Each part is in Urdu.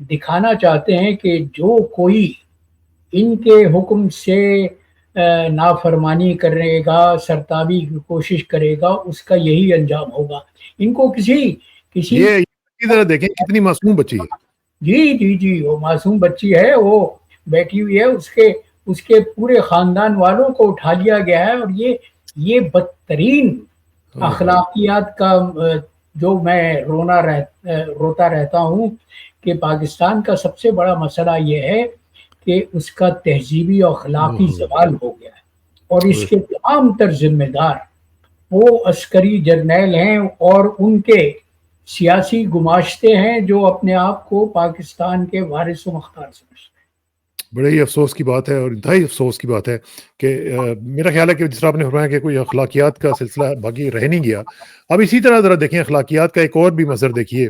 دکھانا چاہتے ہیں کہ جو کوئی ان کے حکم سے نافرمانی کرے گا، سرتابی کی کوشش کرے گا، اس کا یہی انجام ہوگا. ان کو کسی یہ کی طرح دیکھیں کتنی معصوم بچی ہے. جی جی جی، وہ معصوم بچی ہے، وہ بیٹھی ہوئی ہے، اس کے پورے خاندان والوں کو اٹھا لیا گیا ہے. اور یہ بدترین اخلاقیات کا جو میں روتا رہتا ہوں کہ پاکستان کا سب سے بڑا مسئلہ یہ ہے کہ اس کا تہذیبی اور اخلاقی زوال ہو گیا ہے. اور اس کے تمام تر ذمہ دار وہ عسکری جرنیل ہیں اور ان کے سیاسی گماشتے ہیں جو اپنے آپ کو پاکستان کے وارث و مختار سمجھتے ہیں. بڑے ہی افسوس کی بات ہے اور انتہائی افسوس کی بات ہے کہ میرا خیال ہے کہ جس طرح آپ نے فرمایا کہ کوئی اخلاقیات کا سلسلہ باقی رہ نہیں گیا. اب اسی طرح ذرا دیکھیں اخلاقیات کا ایک اور بھی مظہر دیکھیے.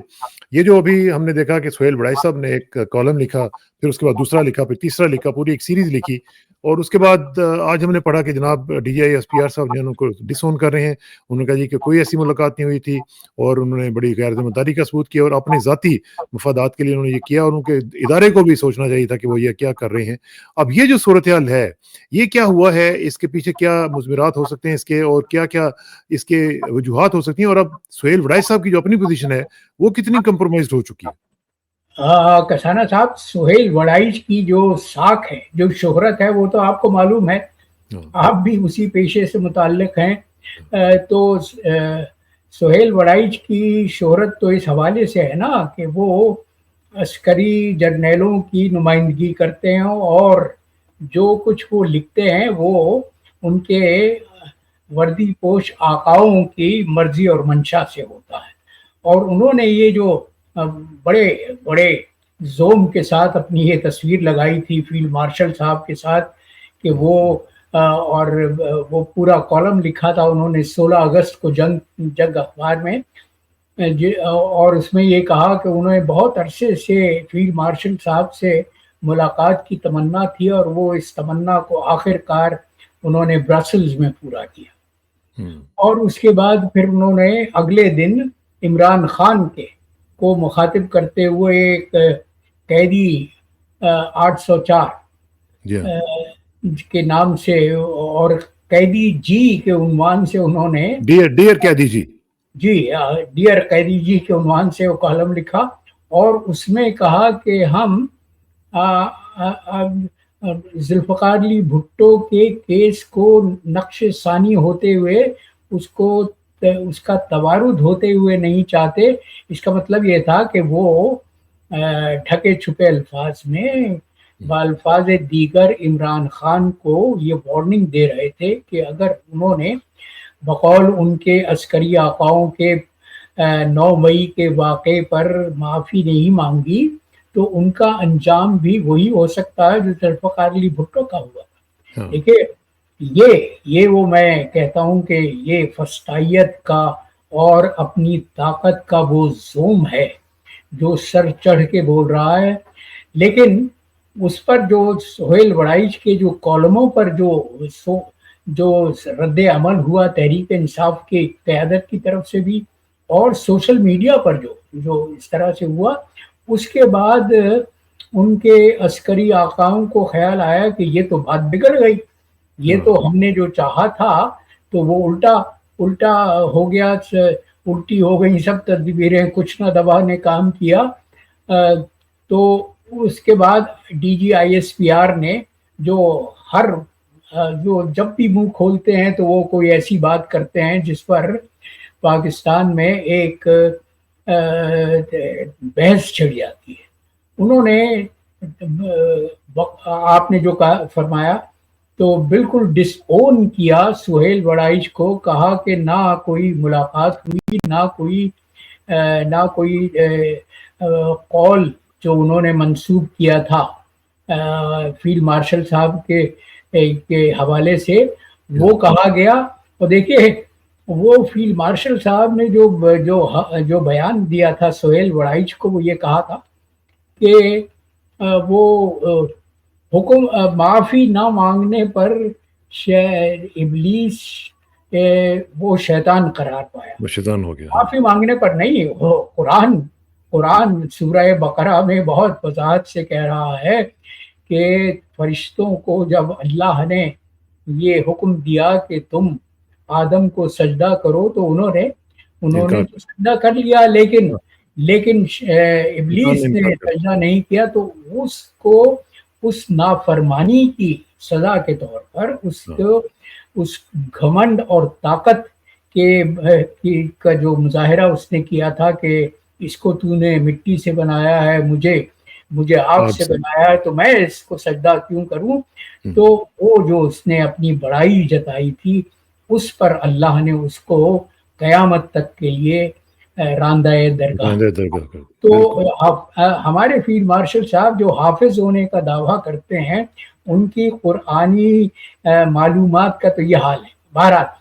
یہ جو ابھی ہم نے دیکھا کہ سہیل وڑائی صاحب نے ایک کالم لکھا، پھر اس کے بعد دوسرا لکھا، پھر تیسرا لکھا، پوری ایک سیریز لکھی، اور اس کے بعد آج ہم نے پڑھا کہ جناب D G I S P R صاحب جو ان کو ڈس اون کر رہے ہیں. انہوں نے کہا جی کہ کوئی ایسی ملاقات نہیں ہوئی تھی اور انہوں نے بڑی غیر ذمہ داری کا ثبوت کیا اور اپنے ذاتی مفادات کے لیے انہوں نے یہ کیا، اور ان کے ادارے کو بھی سوچنا چاہیے تھا کہ وہ یہ کیا کر رہے ہیں. اب یہ جو صورتحال ہے، یہ کیا ہوا ہے، اس کے پیچھے کیا مضمرات ہو سکتے ہیں اس کے، اور کیا کیا اس کے وجوہات ہو سکتی ہیں، اور اب سہیل وڑائی صاحب کی جو اپنی پوزیشن ہے وہ کتنی کمپرومائزڈ ہو چکی ہے؟ کسانہ صاحب، سہیل وڑائی کی جو ساکھ ہے، جو شہرت ہے، وہ تو آپ کو معلوم ہے، آپ بھی اسی پیشے سے متعلق ہیں. تو سہیل وڑائی کی شہرت تو اس حوالے سے ہے نا کہ وہ عسکری جرنیلوں کی نمائندگی کرتے ہیں اور جو کچھ وہ لکھتے ہیں وہ ان کے وردی پوش آقاؤں کی مرضی اور منشا سے ہوتا ہے. اور انہوں نے یہ جو بڑے بڑے زوم کے ساتھ اپنی یہ تصویر لگائی تھی فیلڈ مارشل صاحب کے ساتھ کہ اور وہ پورا کالم لکھا تھا انہوں نے 16 اگست کو جنگ اخبار میں، اور اس میں یہ کہا کہ انہوں نے بہت عرصے سے فیلڈ مارشل صاحب سے ملاقات کی تمنا تھی اور وہ اس تمنا کو آخر کار انہوں نے برسلز میں پورا کیا. اور اس کے بعد پھر انہوں نے اگلے دن عمران خان کو مخاطب کرتے ہوئے ایک قیدی 804 کے نام سے اور قیدی جی کے عنوان سے انہوں نے ڈیئر قیدی جی، جی ڈیئر قیدی جی کے عنوان سے وہ کالم لکھا اور اس میں کہا کہ ہم ذوالفقار علی بھٹو کے کیس کو نقش ثانی ہوتے ہوئے اس کا توارد ہوتے ہوئے نہیں چاہتے. اس کا مطلب یہ تھا کہ وہ ڈھکے چھپے الفاظ میں بالفاظ دیگر عمران خان کو یہ وارننگ دے رہے تھے کہ اگر انہوں نے بقول ان کے عسکری آقاؤں کے 9 مئی کے واقعے پر معافی نہیں مانگی تو ان کا انجام بھی وہی ہو سکتا ہے جو ذوالفقار علی بھٹو کا ہوا تھا. دیکھیے یہ وہ میں کہتا ہوں کہ یہ فسطائیت کا اور اپنی طاقت کا وہ زوم ہے جو سر چڑھ کے بول رہا ہے. لیکن اس پر جو سہیل وڑائی کے جو کالموں پر جو رد عمل ہوا تحریک انصاف کی قیادت کی طرف سے بھی اور سوشل میڈیا پر جو اس طرح سے ہوا، اس کے بعد ان کے عسکری آقاؤں کو خیال آیا کہ یہ تو بات بگڑ گئی، یہ تو ہم نے جو چاہا تھا تو وہ الٹا ہو گیا، الٹی ہو گئی سب تدبیریں، کچھ نہ دبا نے کام کیا. تو اس کے بعد D G I S P R نے جو جب بھی منہ کھولتے ہیں تو وہ کوئی ایسی بات کرتے ہیں جس پر پاکستان میں ایک بحث چھڑ جاتی ہے. انہوں نے آپ نے جو فرمایا تو بالکل ڈس اون کیا سہیل وڑائی کو، کہا کہ نہ کوئی ملاقات ہوئی، نہ کوئی قول جو انہوں نے منسوب کیا تھا فیلڈ مارشل صاحب کے حوالے سے وہ کہا گیا. اور دیکھیے وہ فیلڈ مارشل صاحب نے جو بیان دیا تھا سہیل وڑائی کو، وہ یہ کہا تھا کہ وہ حکم معافی نہ مانگنے پر ابلیس وہ شیطان قرار پایا، وہ شیطان ہو گیا. معافی مانگنے پر نہیں، وہ قرآن قرآن سورہ بقرہ میں بہت وضاحت سے کہہ رہا ہے کہ فرشتوں کو جب اللہ نے یہ حکم دیا کہ تم آدم کو سجدہ کرو تو انہوں نے انکار تو سجدہ کر لیا، لیکن انسان نے ابلیس نے انکار کر سجدہ نہیں کیا، تو اس کو اس نافرمانی کی سزا کے طور پر اس گھمنڈ اور طاقت کا جو مظاہرہ اس نے کیا تھا کہ اس کو تو نے مٹی سے بنایا ہے، مجھے آگ سے بنایا ہے، تو میں اس کو سجدہ کیوں کروں، تو وہ جو اس نے اپنی بڑائی جتائی تھی اس پر اللہ نے اس کو قیامت تک کے لیے راندہ درگاہ۔ تو ہمارے فیلڈ مارشل صاحب جو حافظ ہونے کا دعویٰ کرتے ہیں، ان کی قرآنی معلومات کا تو یہ حال ہے۔ بہرحال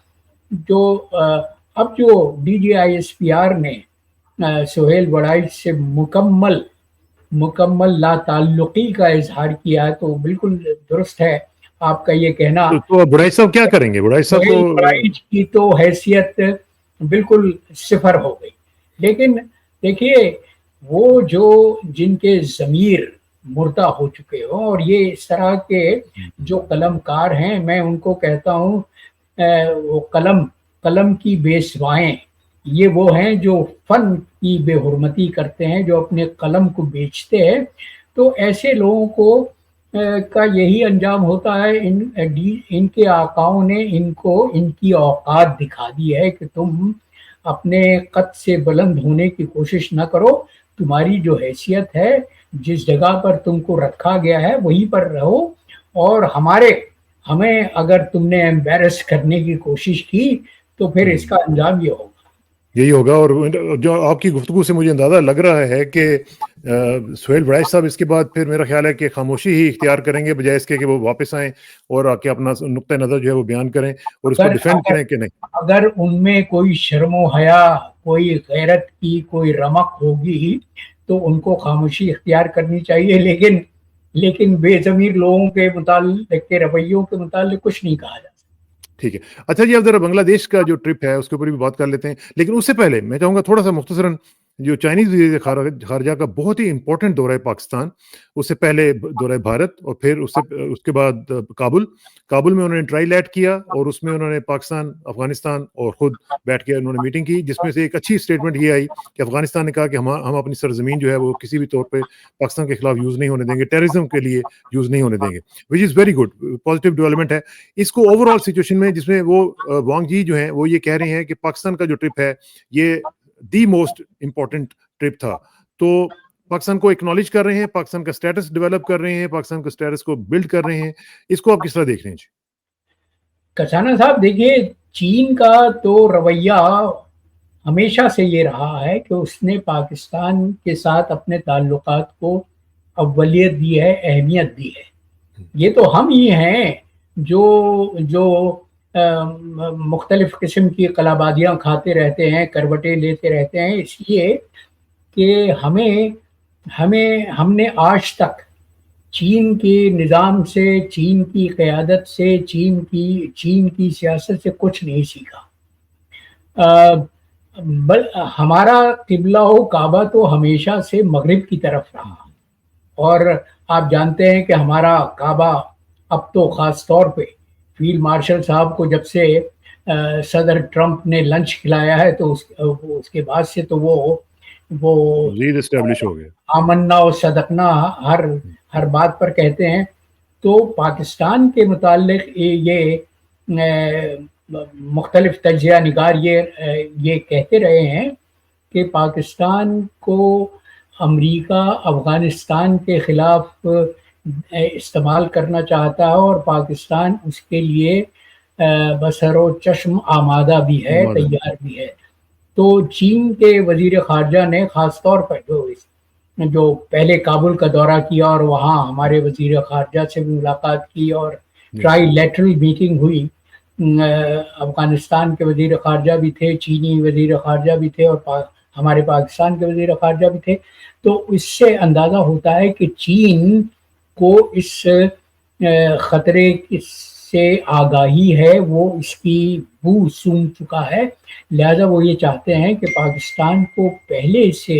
اب جو D G I S P R نے سہیل وڑائچ سے مکمل لا تعلقی کا اظہار کیا ہے، تو بالکل درست ہے آپ کا یہ کہنا۔ تو وڑائچ صاحب کیا کریں گے؟ وڑائچ صاحب سہیل وڑائچ کی تو حیثیت بالکل صفر ہو گئی، لیکن دیکھیے وہ جن کے ضمیر مردہ ہو چکے ہوں، اور یہ اس طرح کے جو قلم کار ہیں، میں ان کو کہتا ہوں وہ قلم کی بے سوائیں، یہ وہ ہیں جو فن کی بے حرمتی کرتے ہیں، جو اپنے قلم کو بیچتے ہیں۔ تو ایسے لوگوں کو کا یہی انجام ہوتا ہے۔ ان کے آقاؤں نے ان کی اوقات دکھا دی ہے کہ تم اپنے قد سے بلند ہونے کی کوشش نہ کرو، تمہاری جو حیثیت ہے، جس جگہ پر تم کو رکھا گیا ہے وہیں پر رہو، اور ہمیں اگر تم نے ایمبیرس کرنے کی کوشش کی تو پھر اس کا انجام یہی ہوگا۔ اور جو آپ کی گفتگو سے مجھے اندازہ لگ رہا ہے کہ سہیل وڑائچ صاحب اس کے بعد پھر میرا خیال ہے کہ خاموشی ہی اختیار کریں گے، بجائے اس کے کہ وہ واپس آئیں اور آ کے اپنا نقطہ نظر جو ہے وہ بیان کریں اور اس کو ڈیفینڈ کریں کہ نہیں۔ اگر ان میں کوئی شرم و حیا، کوئی غیرت کی کوئی رمق ہوگی تو ان کو خاموشی اختیار کرنی چاہیے، لیکن بے ضمیر لوگوں کے متعلق کے رویوں کے متعلق کچھ نہیں کہا جاتا۔ ٹھیک ہے، اچھا جی، اب ذرا بنگلہ دیش کا جو ٹرپ ہے اس کے اوپر بھی بات کر لیتے ہیں، لیکن اس سے پہلے میں چاہوں گا تھوڑا سا مختصراً جو چائنیز وزیر خارجہ کا بہت ہی امپورٹنٹ دورہ ہے پاکستان، اس سے پہلے دورہ بھارت، اور پھر اس کے بعد کابل میں انہوں نے ٹرائی لیٹ کیا، اور اس میں انہوں نے پاکستان، افغانستان اور خود بیٹھ کے انہوں نے میٹنگ کی، جس میں سے ایک اچھی اسٹیٹمنٹ یہ آئی کہ افغانستان نے کہا کہ ہم اپنی سرزمین جو ہے وہ کسی بھی طور پہ پاکستان کے خلاف یوز نہیں ہونے دیں گے، ٹیررزم کے لیے یوز نہیں ہونے دیں گے، which is very good, positive development ہے۔ اس کو اوور آل سچویشن میں، جس میں وہ وانگ جی جو ہیں وہ یہ کہہ رہے ہیں کہ پاکستان کا جو ٹرپ ہے یہ دی موسٹ امپورٹنٹ ٹرپ تھا، تو پاکستان کو ایکنالج کر رہے ہیں، پاکستان کا سٹیٹس ڈیولپ کر رہے ہیں، پاکستان کا سٹیٹس کو بلڈ کر رہے ہیں، اس کو آپ کس طرح دیکھ رہے ہیں؟ کسانا صاحب دیکھیے، چین کا تو رویہ ہمیشہ سے یہ رہا ہے کہ اس نے پاکستان کے ساتھ اپنے تعلقات کو اولیت دی ہے، اہمیت دی ہے۔ یہ تو ہم ہی ہیں جو مختلف قسم کی قلابادیاں کھاتے رہتے ہیں، کروٹیں لیتے رہتے ہیں، اس لیے کہ ہم نے آج تک چین کے نظام سے، چین کی قیادت سے، چین کی سیاست سے کچھ نہیں سیکھا۔ ہمارا قبلہ و کعبہ تو ہمیشہ سے مغرب کی طرف رہا، اور آپ جانتے ہیں کہ ہمارا کعبہ اب تو خاص طور پہ فیلڈ مارشل صاحب کو جب سے صدر ٹرمپ نے لنچ کھلایا ہے تو اس کے بعد سے تو وہ ری اسٹیبلش ہو گیا، آمنا و صدقنا ہر بات پر کہتے ہیں۔ تو پاکستان کے متعلق یہ مختلف تجزیہ نگار یہ کہتے رہے ہیں کہ پاکستان کو امریکہ افغانستان کے خلاف استعمال کرنا چاہتا ہے، اور پاکستان اس کے لیے بسر و چشم آمادہ بھی ہے، تیار بھی ہے۔ تو چین کے وزیر خارجہ نے خاص طور پر جو پہلے کابل کا دورہ کیا اور وہاں ہمارے وزیر خارجہ سے بھی ملاقات کی، اور ٹرائی لیٹرل میٹنگ ہوئی، افغانستان کے وزیر خارجہ بھی تھے، چینی وزیر خارجہ بھی تھے، اور ہمارے پاکستان کے وزیر خارجہ بھی تھے، تو اس سے اندازہ ہوتا ہے کہ چین کو اس خطرے سے آگاہی ہے، وہ اس کی بو سونگھ چکا ہے، لہذا وہ یہ چاہتے ہیں کہ پاکستان کو پہلے سے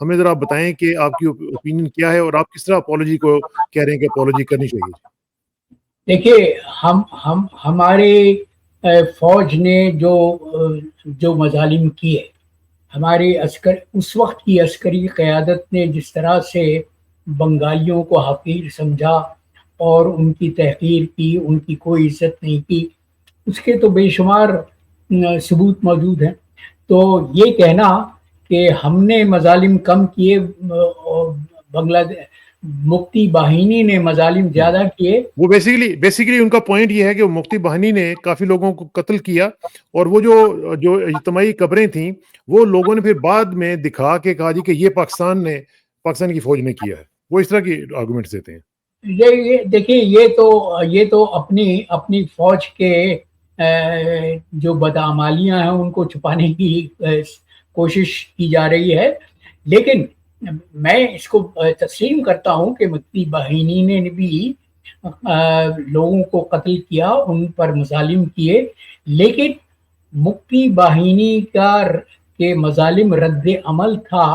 ہمیں ذرا آپ بتائیں کہ آپ کی اوپینین کیا ہے اور آپ کس طرح اپالوجی کو کہہ رہے ہیں کہ اپالوجی کرنی چاہیے. دیکھیے ہمارے فوج نے جو مظالم کیے، ہماری اس وقت کی عسکری قیادت نے جس طرح سے بنگالیوں کو حقیر سمجھا اور ان کی تحقیر کی، ان کی کوئی عزت نہیں کی، اس کے تو بے شمار ثبوت موجود ہیں. تو یہ کہنا کہ ہم نے مظالم کم کیے اور بنگلہ مکتی باہینی نے مظالم زیادہ کیے، وہ بیسیکلی ان کا پوائنٹ یہ ہے کہ مکتی باہنی نے کافی لوگوں کو قتل کیا، اور وہ جو اجتماعی قبریں تھیں وہ لوگوں نے پھر بعد میں دکھا کے کہا جی کہ یہ پاکستان کی فوج نے کیا ہے. وہ اس طرح کی آرگومنٹس دیتے ہیں. یہ دیکھیے یہ تو اپنی فوج کے جو بدعمالیاں ہیں ان کو چھپانے کی کوشش کی جا رہی ہے. لیکن میں اس کو تسلیم کرتا ہوں کہ مکتی باہینی نے بھی لوگوں کو قتل کیا، ان پر مظالم کیے، لیکن مکتی باہینی کے مظالم رد عمل تھا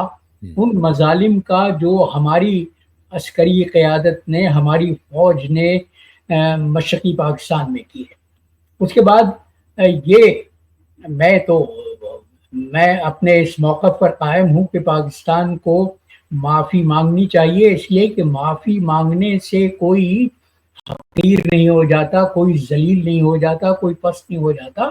ان مظالم کا جو ہماری عسکری قیادت نے، ہماری فوج نے مشرقی پاکستان میں کی ہے. اس کے بعد میں اپنے اس موقف پر قائم ہوں کہ پاکستان کو معافی مانگنی چاہیے، اس لیے کہ معافی مانگنے سے کوئی حقیر نہیں ہو جاتا، کوئی ذلیل نہیں ہو جاتا، کوئی پست نہیں ہو جاتا.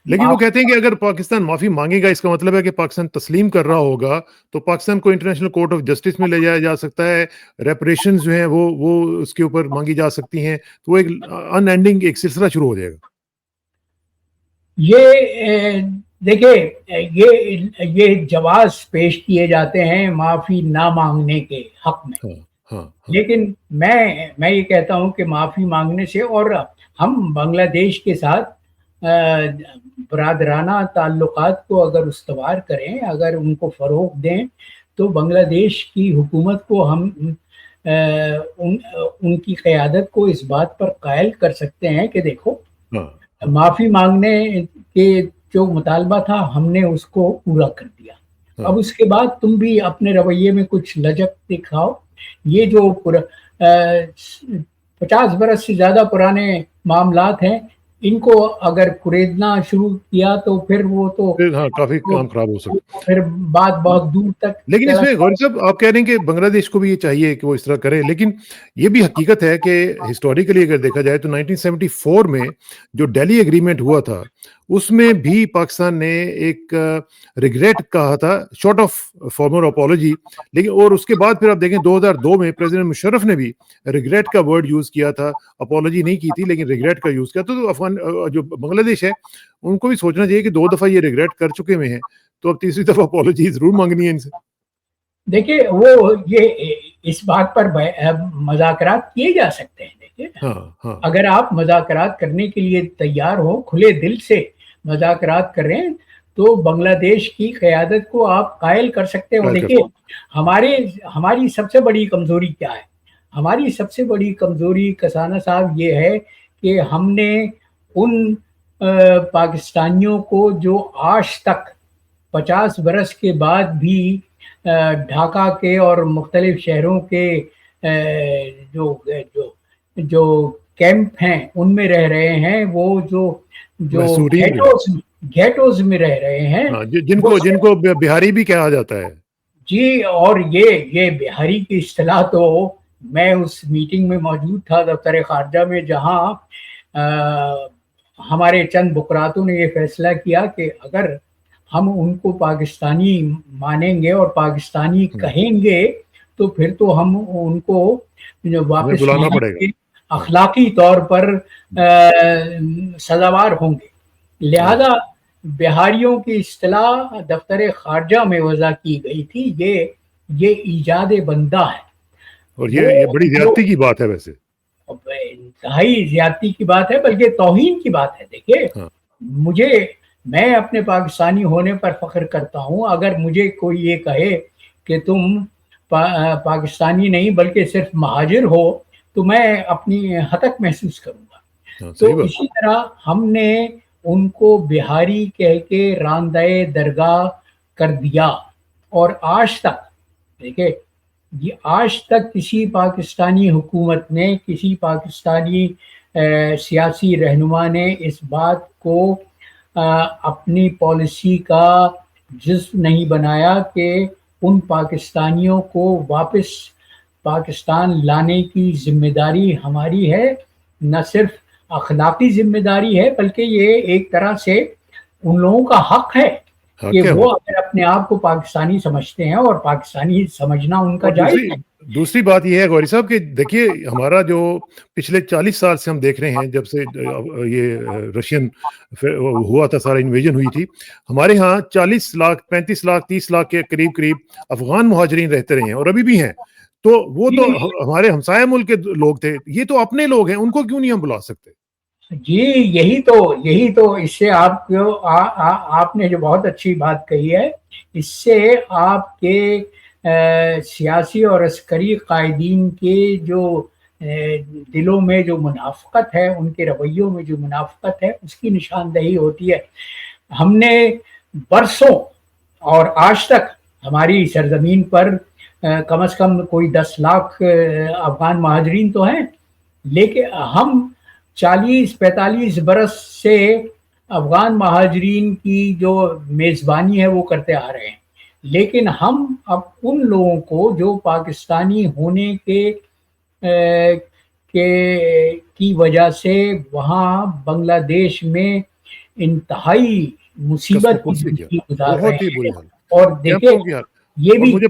لیکن وہ کہتے ہیں کہ اگر پاکستان معافی مانگے گا اس کا مطلب ہے کہ پاکستان تسلیم کر رہا ہوگا، تو پاکستان کو انٹرنیشنل کورٹ آف جسٹس میں لے جایا جا سکتا ہے، ریپریشنز جو ہیں وہ اس کے اوپر مانگی جا سکتی ہیں، تو وہ ایک ان اینڈنگ ایک سلسلہ شروع ہو جائے گا. یہ دیکھیں یہ جواز پیش کیے جاتے ہیں معافی نہ مانگنے کے حق میں. لیکن میں یہ کہتا ہوں کہ معافی مانگنے سے، اور ہم بنگلہ دیش کے ساتھ برادرانہ تعلقات کو اگر استوار کریں، اگر ان کو فروغ دیں، تو بنگلہ دیش کی حکومت کو ہم ان کی قیادت کو اس بات پر قائل کر سکتے ہیں کہ دیکھو معافی مانگنے کے جو مطالبہ تھا ہم نے اس کو پورا کر دیا، اب اس کے بعد تم بھی اپنے رویے میں کچھ لچک دکھاؤ. یہ جو 50 برس سے زیادہ پرانے معاملات ہیں، ان کو اگر کریدنا شروع کیا تو پھر وہ تو کافی کام خراب ہو سکتا ہے، پھر بات بہت دور تک. لیکن اس میں غور صاحب آپ کہہ رہے ہیں کہ بنگلہ دیش کو بھی یہ چاہیے کہ وہ اس طرح کرے، لیکن یہ بھی حقیقت ہے کہ ہسٹوریکلی اگر دیکھا جائے تو 1974 میں جو ڈیلی ایگریمنٹ ہوا تھا اس میں بھی پاکستان نے ایک ریگریٹ کہا تھا، شارٹ آف فارمر اپالوجی، لیکن اور اس کے بعد پھر آپ دیکھیں 2002 میں پریزیڈنٹ مشرف نے بھی ریگریٹ کا ورڈ یوز کیا تھا، اپالوجی نہیں کی تھی لیکن ریگریٹ کا یوز کیا. تو افغان جو بنگلہ دیش ہے ان کو بھی سوچنا چاہیے کہ 2 دفعہ یہ ریگریٹ کر چکے ہوئے ہیں، تو اب تیسری دفعہ اپالوجی ضرور مانگنی ہے ان سے. دیکھیے وہ یہ اس بات پر مذاکرات کیے جا سکتے ہیں. دیکھیے اگر آپ مذاکرات کرنے کے لیے تیار ہو، کھلے دل سے مذاکرات کریں، تو بنگلہ دیش کی قیادت کو آپ قائل کر سکتے ہو. دیکھیے ہماری سب سے بڑی کمزوری کیا ہے؟ ہماری سب سے بڑی کمزوری کسانہ صاحب یہ ہے کہ ہم نے ان پاکستانیوں کو جو آج تک 50 برس کے بعد بھی ڈھاکہ کے اور مختلف شہروں کے جو کیمپ ہیں ان میں رہ رہے ہیں، وہ جو گھیٹوز میں رہ رہے ہیں، جن کو بہاری بھی کہا جاتا ہے. جی، اور یہ بہاری کی اصطلاح تو میں اس میٹنگ میں موجود تھا دفتر خارجہ میں، جہاں ہمارے چند بکراتوں نے یہ فیصلہ کیا کہ اگر ہم ان کو پاکستانی مانیں گے اور پاکستانی کہیں گے تو پھر تو ہم ان کو واپس بلانا پڑے گا، اخلاقی طور پر سزاوار ہوں گے. لہذا بہاریوں کی اصطلاح دفتر خارجہ میں وضع کی گئی تھی. یہ ایجاد بندہ ہے، اور یہ بڑی زیادتی کی بات ہے، ویسے انتہائی زیادتی کی بات ہے، بلکہ توہین کی بات ہے. دیکھیے میں اپنے پاکستانی ہونے پر فخر کرتا ہوں. اگر مجھے کوئی یہ کہے کہ تم پاکستانی نہیں بلکہ صرف مہاجر ہو تو میں اپنی ہتک محسوس کروں گا. تو اسی طرح ہم نے ان کو بہاری کہہ کے راندہ درگاہ کر دیا، اور آج تک دیکھیں یہ آج تک کسی پاکستانی حکومت نے، کسی پاکستانی سیاسی رہنما نے اس بات کو اپنی پالیسی کا جزو نہیں بنایا کہ ان پاکستانیوں کو واپس پاکستان لانے کی ذمہ داری ہماری ہے. نہ صرف اخلاقی ذمہ داری ہے بلکہ یہ ایک طرح سے ان لوگوں کا حق ہے کہ وہ اگر اپنے آپ کو پاکستانی سمجھتے ہیں، اور پاکستانی سمجھنا ان کا جائز ہے. دوسری بات یہ ہے غوری صاحب کہ دیکھیے ہمارا جو پچھلے 40 سال سے ہم دیکھ رہے ہیں، جب سے یہ رشین ہوا تھا، سارا انویژن ہوئی تھی، ہمارے ہاں 40 لاکھ 35 لاکھ 30 لاکھ کے قریب افغان مہاجرین رہتے رہے ہیں اور ابھی بھی ہیں. تو وہ تو ہمارے ہمسایہ ملک کے لوگ تھے، یہ تو اپنے لوگ ہیں، ان کو کیوں نہیں ہم بلا سکتے؟ جی یہی تو اس سے آپ نے جو بہت اچھی بات کہی ہے، اس سے آپ کے سیاسی اور عسکری قائدین کے جو دلوں میں جو منافقت ہے، ان کے رویوں میں جو منافقت ہے، اس کی نشاندہی ہوتی ہے. ہم نے برسوں اور آج تک ہماری سرزمین پر کم از کم کوئی 10 لاکھ افغان مہاجرین تو ہیں، لیکن ہم 40-45 برس سے افغان مہاجرین کی جو میزبانی ہے وہ کرتے آ رہے ہیں. لیکن ہم اب ان لوگوں کو جو پاکستانی ہونے کی وجہ سے وہاں بنگلہ دیش میں انتہائی مصیبت کی زندگی گزار رہے ہیں. اور دیکھیں یہ بھی مجھے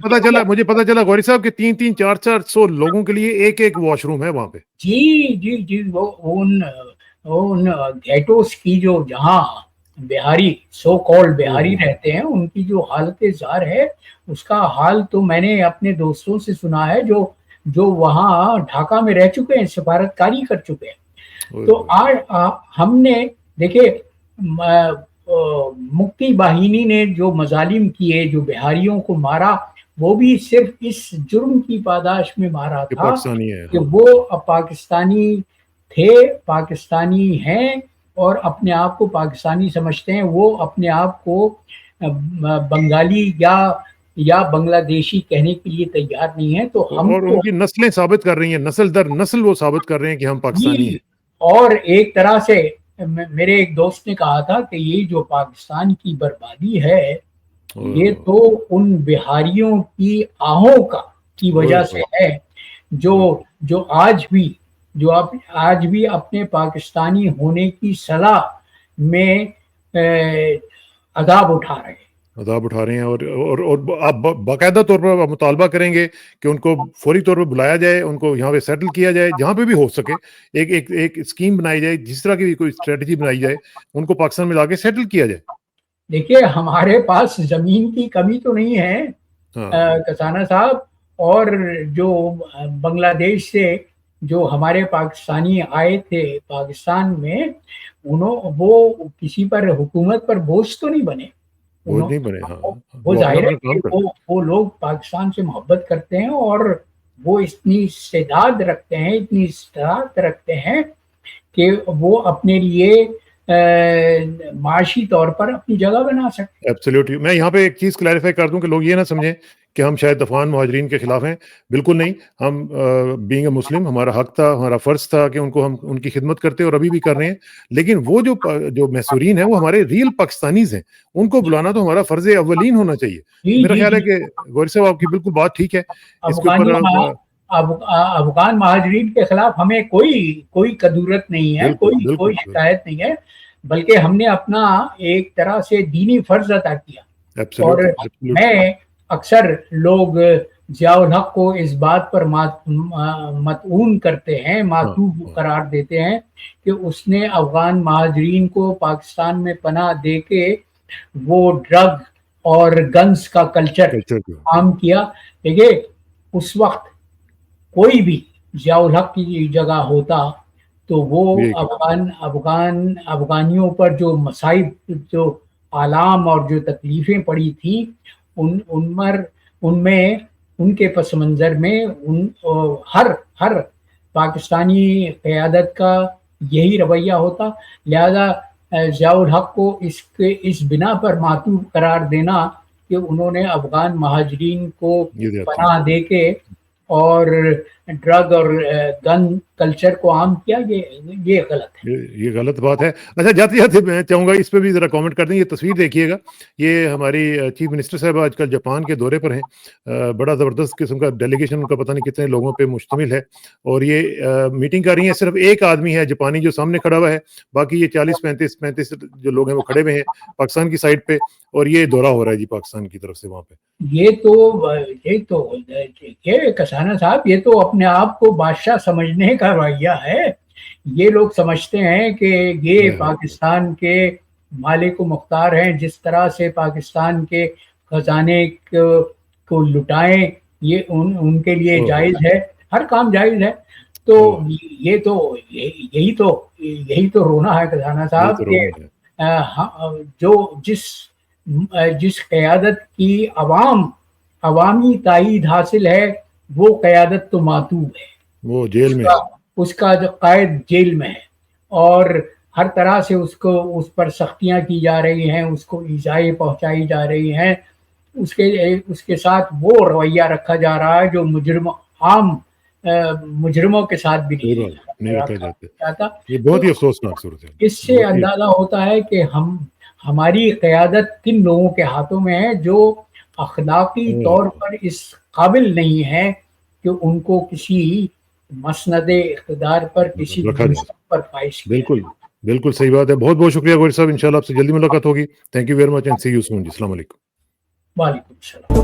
پتا چلا غوری صاحب کہ 300 400 لوگوں کے لیے ایک واش روم ہے وہاں پہ. جی وہ ان گیٹوز کی جو جہاں بہاری سو کال بہاری رہتے ہیں، ان کی جو حالت زار ہے، اس کا حال تو میں نے اپنے دوستوں سے سنا ہے جو وہاں ڈھاکہ میں رہ چکے ہیں، سفارتکاری کر چکے ہیں. تو آج ہم نے دیکھے مکتی باہینی نے جو مظالم کیے، جو بہاریوں کو مارا، وہ بھی صرف اس جرم کی پاداش میں مارا تھا کہ وہ پاکستانی تھے، پاکستانی ہیں اور اپنے آپ کو پاکستانی سمجھتے ہیں. وہ اپنے آپ کو بنگالی یا بنگلہ دیشی کہنے کے لیے تیار نہیں ہے. تو ہم اور ان کی نسلیں ثابت کر رہی ہیں، نسل در نسل وہ ثابت کر رہے ہیں کہ ہم پاکستانی ہیں. اور ایک طرح سے میرے ایک دوست نے کہا تھا کہ یہ جو پاکستان کی بربادی ہے، یہ تو ان بہاریوں کی آہوں کی وجہ سے ہے، جو آج بھی اپنے پاکستانی ہونے کی صلاح میں عذاب اٹھا رہے ہیں. اور آپ باقاعدہ طور پر مطالبہ کریں گے کہ ان کو فوری طور پر بلایا جائے، ان کو یہاں پہ سیٹل کیا جائے، جہاں پہ بھی ہو سکے ایک اسکیم بنائی جائے، جس طرح کی بھی کوئی اسٹریٹجی بنائی جائے، ان کو پاکستان میں لا کے سیٹل کیا جائے. دیکھیے ہمارے پاس زمین کی کمی تو نہیں ہے کسانہ صاحب، اور جو بنگلہ دیش سے جو ہمارے پاکستانی آئے تھے پاکستان میں، وہ کسی پر حکومت پر بوجھ تو نہیں بنے. وہ ظاہر ہے کہ وہ لوگ پاکستان سے محبت کرتے ہیں اور وہ اتنی استعداد رکھتے ہیں کہ وہ اپنے لیے معاشی طور پر اپنی جگہ بنا سکتے. ایبسلیوٹلی. میں یہاں پہ ایک چیز کلیریفائی کر دوں کہ لوگ یہ نہ سمجھیں کہ ہم شاید افغان مہاجرین کے خلاف ہیں. بالکل نہیں. ہم بینگ اے مسلم، ہمارا حق تھا، ہمارا فرض تھا کہ ہم ان کی خدمت کرتے اور ابھی بھی کر رہے ہیں. لیکن وہ جو محصورین ہیں وہ ہمارے ریل پاکستانیز ہیں، ان کو بلانا تو ہمارا فرض اولین ہونا چاہیے. میرا خیال ہے کہ غوری صاحب آپ کی بالکل بات ٹھیک ہے. اس کے اوپر افغان مہاجرین کے خلاف ہمیں کوئی کدورت نہیں ہے، کوئی شکایت نہیں ہے، بلکہ ہم نے اپنا ایک طرح سے دینی فرض ادا کیا. اور میں اکثر لوگ ضیاء الحق کو اس بات پر مطعون کرتے ہیں، معتوب قرار دیتے ہیں کہ اس نے افغان مہاجرین کو پاکستان میں پناہ دے کے وہ ڈرگ اور گنز کا کلچر عام کیا. دیکھیے اس وقت کوئی بھی ضیاء الحق کی جگہ ہوتا تو وہ افغانیوں پر جو مصائب، جو آلام اور جو تکلیفیں پڑی تھیں، ان میں ان کے پس منظر میں ہر پاکستانی قیادت کا یہی رویہ ہوتا. لہذا ضیاء الحق کو اس بنا پر معطوف قرار دینا کہ انہوں نے افغان مہاجرین کو یہ دیتے ہیں پناہ دے کے اور ڈرگ اور گن کلچر کو عام کیا، یہ غلط ہے. یہ غلط بات ہے. اچھا جاتے جاتے میں چاہوں گا اس پہ بھی ذرا کامنٹ کر دیں. یہ تصویر دیکھیے گا، یہ ہماری چیف منسٹر صاحب آج کل جاپان کے دورے پر ہیں. بڑا زبردست قسم کا ڈیلیگیشن ان کا پتہ نہیں کتنے لوگوں پہ مشتمل ہے، اور یہ میٹنگ کر رہی ہیں. صرف ایک آدمی ہے جاپانی جو سامنے کھڑا ہوا ہے، باقی یہ 40-35 جو لوگ ہیں وہ کھڑے ہوئے ہیں پاکستان کی سائڈ پہ، اور یہ دورہ ہو رہا ہے جی پاکستان کی طرف سے وہاں پہ. یہ کسانہ صاحب، یہ تو اپنے آپ کو بادشاہ سمجھنے کا رویہ ہے. یہ لوگ سمجھتے ہیں کہ یہ پاکستان کے مالک و مختار ہیں، جس طرح سے پاکستان کے خزانے کو لٹائیں یہ ان کے لیے جائز ہے، ہر کام جائز ہے. تو یہی تو رونا ہے کسانہ صاحب کہ جو جس قیادت کی عوامی تائید حاصل ہے وہ قیادت تو معطوب ہے، وہ جیل میں، اس کا جو قائد جیل میں ہے، اور ہر طرح سے اس پر سختیاں کی جا رہی ہیں، اس کو ایذائیں پہنچائی جا رہی ہیں. اس کے ساتھ وہ رویہ رکھا جا رہا ہے جو عام مجرموں کے ساتھ بھی نہیں رکھا جاتا. یہ بہت ہی افسوسناک صورت ہے. اس سے اندازہ ہوتا ہے کہ ہماری قیادت کن لوگوں کے ہاتھوں میں ہے جو اخلاقی طور پر اس قابل نہیں ہے کہ ان کو کسی مسند اقتدار پر کسی پر فائز کیا. بالکل صحیح بات ہے. بہت بہت شکریہ گوہر صاحب. انشاءاللہ آپ سے جلدی ملاقات ہوگی. Thank you very much and see you soon. السلام علیکم. وعلیکم السلام.